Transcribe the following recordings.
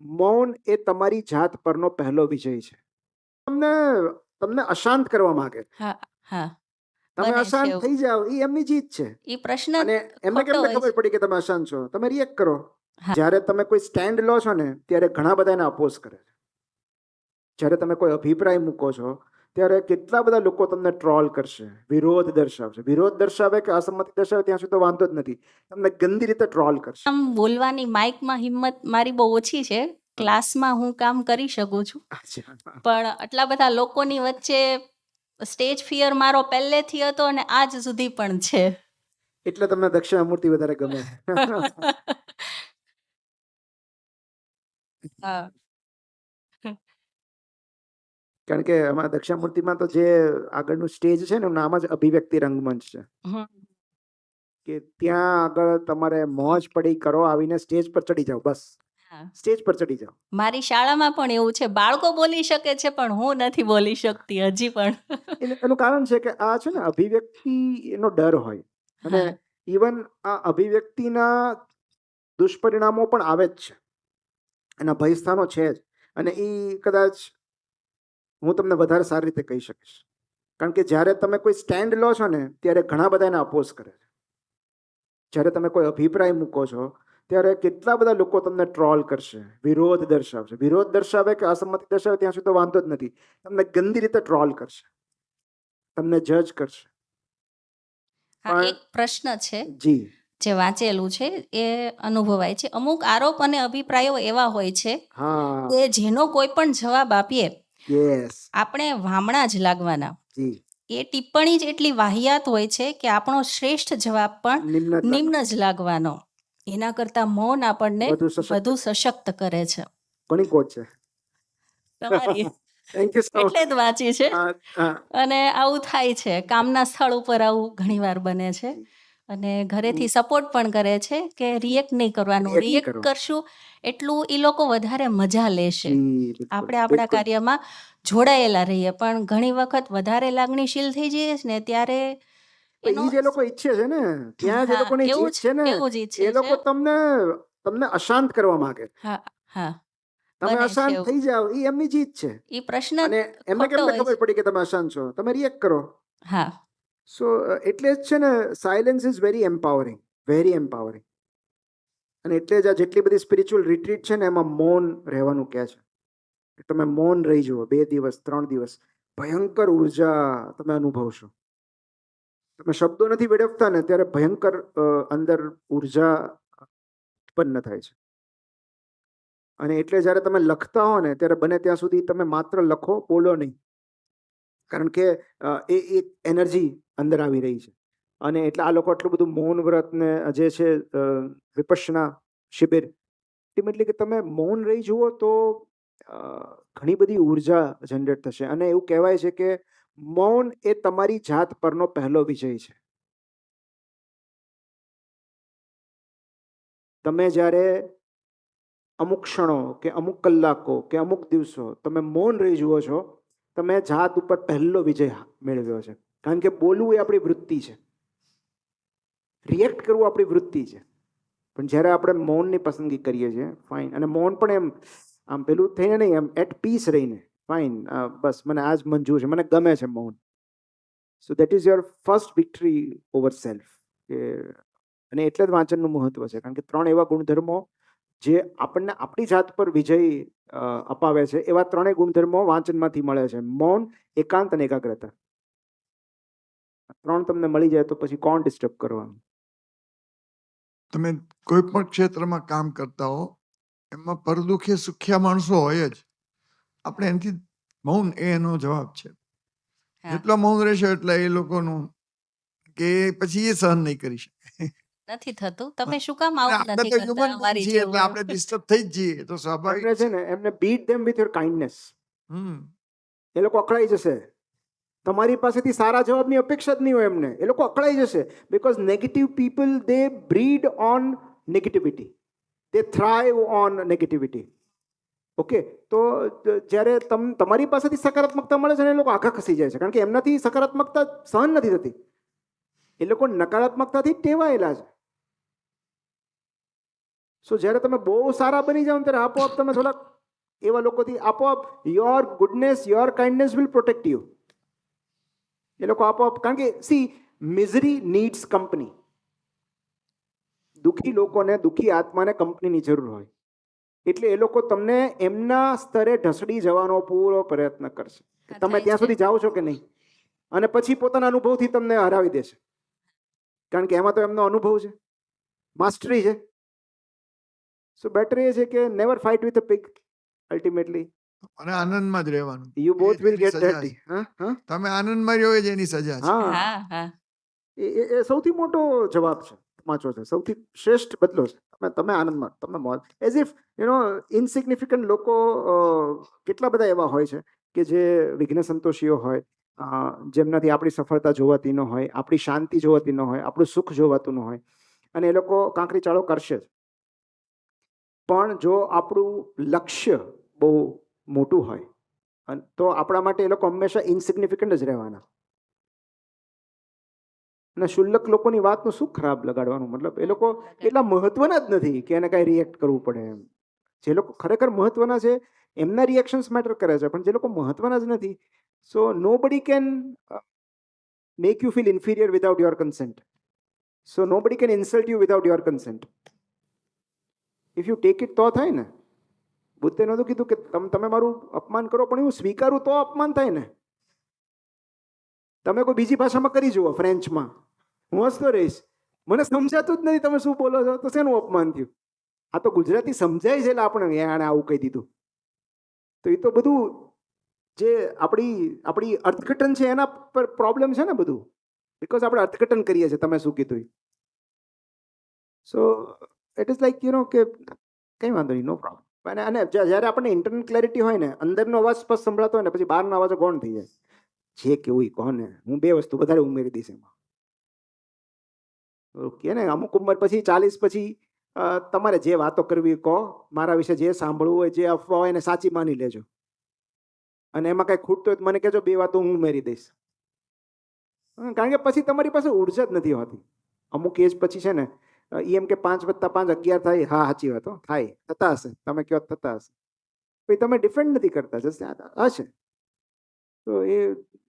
મૌન એ તમારી જાત પરનો પહેલો વિજય છે. તમને તમને અશાંત કરવા માંગે. હા હા તમે બને છે અશાંત એવું. થઈ જાઓ એ એમની જીત છે. એ પ્રશ્ન અને એમને ખોટો કેમને હોય ખબર છે. પડી કે તમે અશાંત છો? તમે રિએક્ટ કરો. હા જ્યારે તમે કોઈ સ્ટેન્ડ લો છો ને ત્યારે ઘણા બધા એને અપોઝ કરે છે. જ્યારે તમે કોઈ અભિપ્રાય મૂકો છો ત્યારે કેટલા બધા લોકો તમને ટ્રોલ કરશે, વિરોધ દર્શાવશે. વિરોધ દર્શાવે કે અસંમતિ દર્શાવે ત્યાં સુધી તો વાંધો જ નથી. તમને ગંદી રીતે ટ્રોલ કરશે. આમ બોલવાની માઇકમાં હિંમત મારી બહુ ઓછી છે. ક્લાસમાં હું કામ કરી શકું છું, અચ્છા. પણ આટલા બધા લોકોની વચ્ચે સ્ટેજ ફિયર મારો પહેલેથી હતો અને આજ સુધી પણ છે. એટલે તમને દક્ષિણામૂર્તિ વધારે ગમે. હા કારણ કે આમાં દક્ષિણામૂર્તિમાં તો જે આગળનું સ્ટેજ છે ને એનું નામ જ અભિવ્યક્તિ રંગમંચ છે. હમ. કે ત્યાં આગળ તમારે મોજ પડી કરો, આવીને સ્ટેજ પર ચડી જાઓ. બસ હા. સ્ટેજ પર ચડી જાઓ. મારી શાળામાં પણ એવું છે, બાળકો બોલી શકે છે પણ હું નથી બોલી શકતી હજી પણ. એનું કારણ છે કે આ છે ને અભિવ્યક્તિ એનો ડર હોય. અને હા. ઇવન આ અભિવ્યક્તિના દુષ્પરિણામો પણ આવે જ છે, એના ભયસ્થાનો છે જ. અને એ કદાચ હું તમને વધારે સારી રીતે કહી શકીશ. કારણ કે જ્યારે તમે કોઈ સ્ટેન્ડ લો છો ને ત્યારે ઘણા બધા એને અપોઝ કરે છે. જ્યારે તમે કોઈ અભિપ્રાય મૂકો છો ત્યારે કેટલા બધા લોકો તમને ટ્રોલ કરશે, વિરોધ દર્શાવશે. વિરોધ દર્શાવે કે અસંમતિ દર્શાવે ત્યાં સુધી તો વાંધો જ નથી. તમને ગંદી રીતે ટ્રોલ કરશે, તમને જજ કરશે. હા, પણ એક પ્રશ્ન છે જી જે વાંચેલું છે એ અનુભવાય છે. અમુક આરોપ અને અભિપ્રાયો એવા હોય છે હા કે જેનો કોઈ પણ જવાબ આપીએ યસ આપણે વામણા જ લાગવાના. જી એ ટિપ્પણી જ એટલી વાહિયાત હોય છે કે આપણો શ્રેષ્ઠ જવાબ પણ નિમ્નતા નિમ્ન જ લાગવાનો. એના કરતા મૌન આપણને વધુ સશક્ત કરે છે. ઘણી કોટ છે. તમારી થેન્ક યુ સો એટલે જ વાંચી છે. મચ. અને આવું થાય છે, કામના સ્થળ ઉપર આવું ઘણીવાર બને છે. અને ઘરેથી સપોર્ટ પણ કરે છે કે રિએક્ટ નહીં કરવાનું, React નહીં રિએક્ટ કરો. કરશું એટલું એ લોકો વધારે મજા લેશે. જી બિલકુલ આપણે આપણા બિલકુલ. કાર્યમાં જોડાયેલા રહીએ, પણ ઘણી વખત વધારે લાગણીશીલ થઈ જઈએ છે ને ત્યારે એનો એ જે લોકો ઈચ્છે છે ને ત્યાં જે હા લોકોની એવું જીત છે ને એવું જ ઈચ્છે એ લોકો છે. તમને તમને અશાંત કરવા માંગે. હા હા તમે બને છે અશાંત એવું. થઈ જાઓ એ એમની જીત છે. એ પ્રશ્ન અને એમને ખોટો કેમને હોય ખબર છે. પડી કે તમે અશાંત છો? તમે રિએક્ટ કરો. હા સો એટલે જ છે ને silence is very empowering, very empowering. અને એટલે જ આ જેટલી બધી સ્પિરિચ્યુઅલ રિટ્રીટ છે ને એમાં મૌન રહેવાનું કહે છે. તમે મૌન રહી જુઓ 2 દિવસ 3 દિવસ, ભયંકર ઉર્જા તમે અનુભવશો. તમે શબ્દો નથી વેડફતા ને ત્યારે ભયંકર અંદર ઉર્જા ઉત્પન્ન થાય છે. અને એટલે જ્યારે તમે લખતા હો ને ત્યારે બને ત્યાં સુધી તમે માત્ર લખો, બોલો નહીં. કારણ કે એ એક એનર્જી અંદર આવી રહી છે. અને એટલે આ લોકો આટલું બધું મૌન વ્રત ને જે છે વિપશ્યના શિબિર, અલ્ટિમેટલી કે તમે મૌન રહી જુઓ તો ઘણી બધી ઉર્જા જનરેટ થશે. અને એવું કહેવાય છે કે મૌન એ તમારી જાત પરનો પહેલો વિજય છે. તમે જ્યારે અમુક ક્ષણો કે અમુક કલાકો કે અમુક દિવસો તમે મૌન રહી જુઓ છો, તમે જાત ઉપર પહેલો વિજય મેળવ્યો છે. કારણ કે બોલવું એ આપણી વૃત્તિ છે, રિએક્ટ કરવું આપણી વૃત્તિ છે. પણ જ્યારે આપણે મૌનની પસંદગી કરીએ છીએ, ફાઇન. અને મૌન પણ એમ આમ પેલું થઈને નહીં, એમ એટ પીસ રહીને, ફાઇન, બસ મને આ જ મંજૂર છે, મને ગમે છે મૌન. So that is your first victory over self. અને એટલે જ વાંચનનું મહત્વ છે. કારણ કે 3 એવા ગુણધર્મો જે આપણને આપણી જાત પર વિજય અપાવે છે, એવા 3 ગુણધર્મો વાંચનમાંથી મળે છે: મૌન, એકાંત અને એકાગ્રતા. 3 તમને મળી જાય તો પછી કોણ ડિસ્ટર્બ કરવાનું? તમે કોઈ પણ ક્ષેત્રમાં કામ કરતા હો, એમાં પરદુખે સુખ્યા માણસો હોય જ. આપણે એનાથી મૌન એનો જવાબ છે. હા જેટલો મૌન રહેશે એટલે એ લોકોનું કે પછી એ સહન નહીં કરી શકે. નથી થતું. તમે શું કામ અને આવું આપણે નથી તો કરતા હ્યુમન બીંગ અમારી છીએ એટલે જેવું? આપણે ડિસ્ટર્બ થઈ જ જઈએ તો સ્વાભાવિક એમને છે ને એમને beat them with your kindness. એ લોકો અકળાઈ જશે. તમારી પાસેથી સારા જવાબની અપેક્ષા જ નહીં હોય એમને. એ લોકો અકળાઈ જશે. Because negative people they breed on negativity, they થ્રાઇવ on negativity. Okay, તો જ્યારે તમારી પાસેથી સકારાત્મકતા મળે છે ને એ લોકો આઘા ખસી જાય છે. કારણ કે એમનાથી સકારાત્મકતા સહન નથી થતી. એ લોકો નકારાત્મકતાથી ટેવાયેલા છે. સો જ્યારે તમે બહુ સારા બની જાઓ ને ત્યારે આપોઆપ તમે થોડાક એવા લોકોથી આપોઆપ your goodness your kindness will protect you. એ લોકો આપોઆપ, કારણ કે સી મિઝરી નીડ્સ કંપની. દુઃખી લોકોને, દુઃખી આત્માને કંપનીની જરૂર હોય, એટલે એ લોકો તમને એમના સ્તરે ઢસડી જવાનો પૂરો પ્રયત્ન કરશે. તમે થાય ત્યાં છે. સુધી જાઓ છો કે નહીં, અને પછી પોતાના અનુભવથી તમને હરાવી દેશે, કારણ કે એમાં તો એમનો અનુભવ છે, માસ્ટરી છે. સો બેટર એ છે કે never fight with a pig. Ultimately અને આનંદમાં જ રહેવાનું. યુ બોથ એ વિલ એની ગેટ સજા ડર્ટી. છે. હા હા તમે આનંદમાં રહ્યો એ જ એની સજા છે. હા, હા હા એ સૌથી મોટો જવાબ છે, તમાચો છે, સૌથી શ્રેષ્ઠ બદલો છે. તમે આનંદમાં, તમે મોજ, એઝ ઇફ ઇનસિગ્નિફિકન્ટ લોકો કેટલા બધા એવા હોય છે કે જે વિઘ્ન સંતોષીઓ હોય, જેમનાથી આપણી સફળતા જોવાતી ન હોય, આપણી શાંતિ જોવાતી ન હોય, આપણું સુખ જોવાતું ન હોય, અને એ લોકો કાંકરી ચાળો કરશે જ. પણ જો આપણું લક્ષ્ય બહુ મોટું હોય તો આપણા માટે એ લોકો હંમેશા ઇનસિગ્નિફિકન્ટ જ રહેવાના. અને શુલ્લક લોકોની વાતનું શું ખરાબ લગાડવાનું, મતલબ એ લોકો એટલા મહત્વના જ નથી કે એને કાંઈ રિએક્ટ કરવું પડે એમ. જે લોકો ખરેખર મહત્વના છે એમના રિએક્શન્સ મેટર કરે છે, પણ જે લોકો મહત્વના જ નથી, so nobody can make you feel inferior without your consent. So nobody can insult you without your consent. If you take it તો થાય ને. બુદ્ધે નહોતું કીધું કે તમે મારું અપમાન કરો પણ હું સ્વીકારું તો અપમાન થાય ને. તમે કોઈ બીજી ભાષામાં કરી જુઓ, ફ્રેન્ચમાં, હું હસતો રહીશ, મને સમજાતું જ નથી તમે શું બોલો છો, તો શેનું અપમાન થયું? આ તો ગુજરાતી સમજાય છે એટલે આપણે આણે આવું કહી દીધું. તો એ તો બધું જે આપણી અર્થઘટન છે એના પર પ્રોબ્લેમ છે ને બધું, બિકોઝ આપણે અર્થઘટન કરીએ છીએ તમે શું કીધું. સો ઇટ ઇઝ લાઈક કે કંઈ વાંધો નહીં, નો પ્રોબ્લેમ. અને જ્યારે આપણને ઇન્ટરનલ ક્લેરિટી હોય ને, અંદરનો અવાજ સ્પષ્ટ સંભળાતો હોય ને, પછી બહારનો અવાજ ગૌણ થઈ જાય. જે કેવું એ કહો ને, હું 2 વસ્તુ વધારે ઉમેરી દઈશ એમાં. ઓકે ને, અમુક ઉંમર પછી 40 પછી તમારે જે વાતો કરવી કહો, મારા વિશે જે સાંભળવું હોય, જે અફવા હોય એને સાચી માની લેજો, અને એમાં કાંઈ ખૂટતું હોય તો મને કહેજો, 2 વાતો હું ઉમેરી દઈશ. કારણ કે પછી તમારી પાસે ઉર્જા જ નથી હોતી. અમુક એજ પછી છે ને, એમ કે 5 + 5 11 થાય. હા સાચી વાતો થાય, થતા હશે, તમે કહો થતા હશે, પછી તમે ડિફેન્ડ નથી કરતા, જશે હશે. તો એ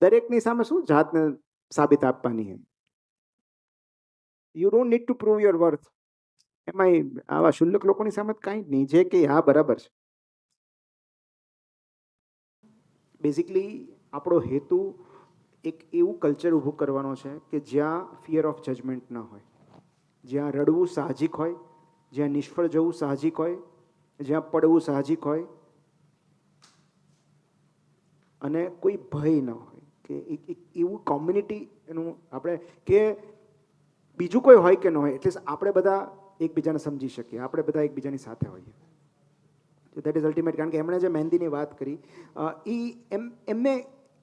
દરેકની સામે શું જાતને સાબિત આપવાની એમ. You don't need to prove your worth. એમાંય આવા શુલ્લક લોકોની સામે કાંઈ જ નહીં, જે કે હા બરાબર છે. બેઝિકલી આપણો હેતુ એક એવું કલ્ચર ઊભું કરવાનો છે કે જ્યાં ફિયર ઓફ જજમેન્ટ ન હોય, જ્યાં રડવું સાહજિક હોય, જ્યાં નિષ્ફળ જવું સાહજિક હોય, જ્યાં પડવું સાહજિક હોય, અને કોઈ ભય ન હોય. કે એક એવું કોમ્યુનિટી એનું આપણે, કે બીજું કોઈ હોય કે ન હોય, એટલે આપણે બધા એકબીજાને સમજી શકીએ, આપણે બધા એકબીજાની સાથે હોઈએ. That is ultimate. કારણ કે એમણે જે મહેંદીની વાત કરી,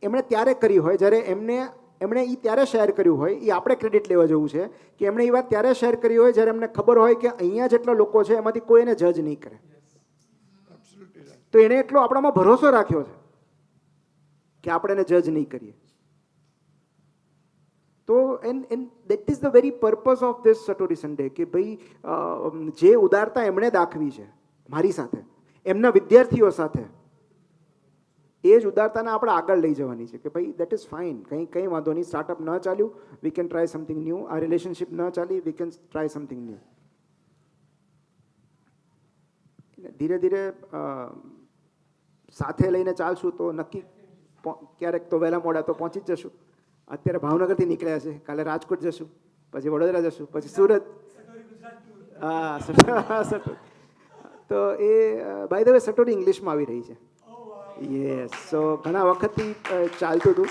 એમણે ત્યારે કરી હોય જ્યારે એમણે એ ત્યારે શેર કર્યું હોય, એ આપણે ક્રેડિટ લેવા જેવું છે કે એમણે એ વાત ત્યારે શેર કરી હોય જ્યારે એમને ખબર હોય કે અહીંયા જેટલા લોકો છે એમાંથી કોઈ એને જજ નહીં કરે. તો એણે એટલો આપણામાં ભરોસો રાખ્યો છે કે આપણે એને જજ નહીં કરીએ. તો that is the very purpose of this story Sunday, કે ભાઈ જે ઉદારતા એમણે દાખવી છે મારી સાથે, એમના વિદ્યાર્થીઓ સાથે, એ જ ઉદારતાને આપણે આગળ લઈ જવાની છે. કે ભાઈ દેટ ઇઝ ફાઇન, કંઈ વાંધો નહીં, સ્ટાર્ટઅપ ન ચાલ્યું, we can try something new. આ રિલેશનશિપ ન ચાલી, we can try something new. ધીરે ધીરે સાથે લઈને ચાલશું તો નક્કી ક્યારેક તો વહેલા મોડા તો પહોંચી જ જશું. અત્યારે ભાવનગરથી નીકળ્યા છે, કાલે રાજકોટ જશું, પછી વડોદરા જશું, પછી સુરત. હા તો એ બાય ધ વે સટોરી ઇંગ્લિશમાં આવી રહી છે. યસ. સો ઘણા વખતથી ચાલતું હતું,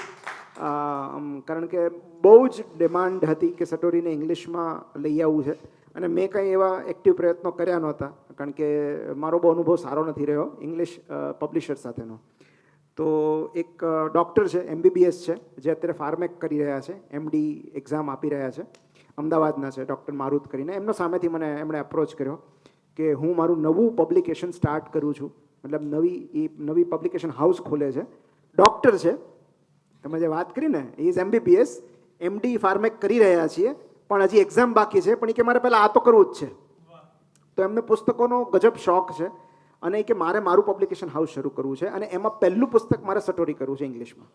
કારણ કે બહુ જ ડિમાન્ડ હતી કે સટોરીને ઇંગ્લિશમાં લઈ આવવું છે, અને મેં કંઈ એવા એક્ટિવ પ્રયત્નો કર્યા નહોતા, કારણ કે મારો બહુ અનુભવ સારો નથી રહ્યો ઇંગ્લિશ પબ્લિશર સાથેનો. તો એક ડૉક્ટર છે, MBBS છે, જે અત્યારે ફાર્મેક કરી રહ્યા છે, MD એક્ઝામ આપી રહ્યા છે, અમદાવાદના છે, ડૉક્ટર મારુત કરીને. એમનો સામેથી એમણે અપ્રોચ કર્યો કે હું મારું નવું પબ્લિકેશન સ્ટાર્ટ કરું છું, મતલબ નવી પબ્લિકેશન હાઉસ ખોલે છે, ડૉક્ટર છે, તમે જે વાત કરી ને, એ ઇઝ MBBS, MD ફાર્મેક કરી રહ્યા છીએ, પણ હજી એક્ઝામ બાકી છે, પણ એ કે મારે પહેલાં આ તો કરવું જ છે. તો એમને પુસ્તકોનો ગજબ શોખ છે અને એ કે મારે મારું પબ્લિકેશન હાઉસ શરૂ કરવું છે અને એમાં પહેલું પુસ્તક મારે સટોરી કરવું છે ઇંગ્લિશમાં.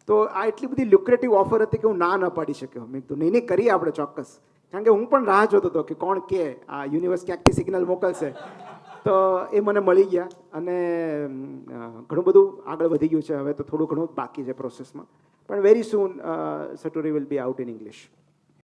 તો આ એટલી બધી લ્યુક્રેટિવ ઓફર હતી કે હું ના પાડી શક્યો. મેં કીધું નહીં કરીએ આપણે ચોક્કસ, કારણ કે હું પણ રાહ જોતો હતો કે કોણ કે આ યુનિવર્સ ક્યાંકથી સિગ્નલ મોકલશે. તો એ મને મળી ગયા અને ઘણું બધું આગળ વધી ગયું છે. હવે તો થોડું ઘણું બાકી છે પ્રોસેસમાં, પણ very soon story will be out in English.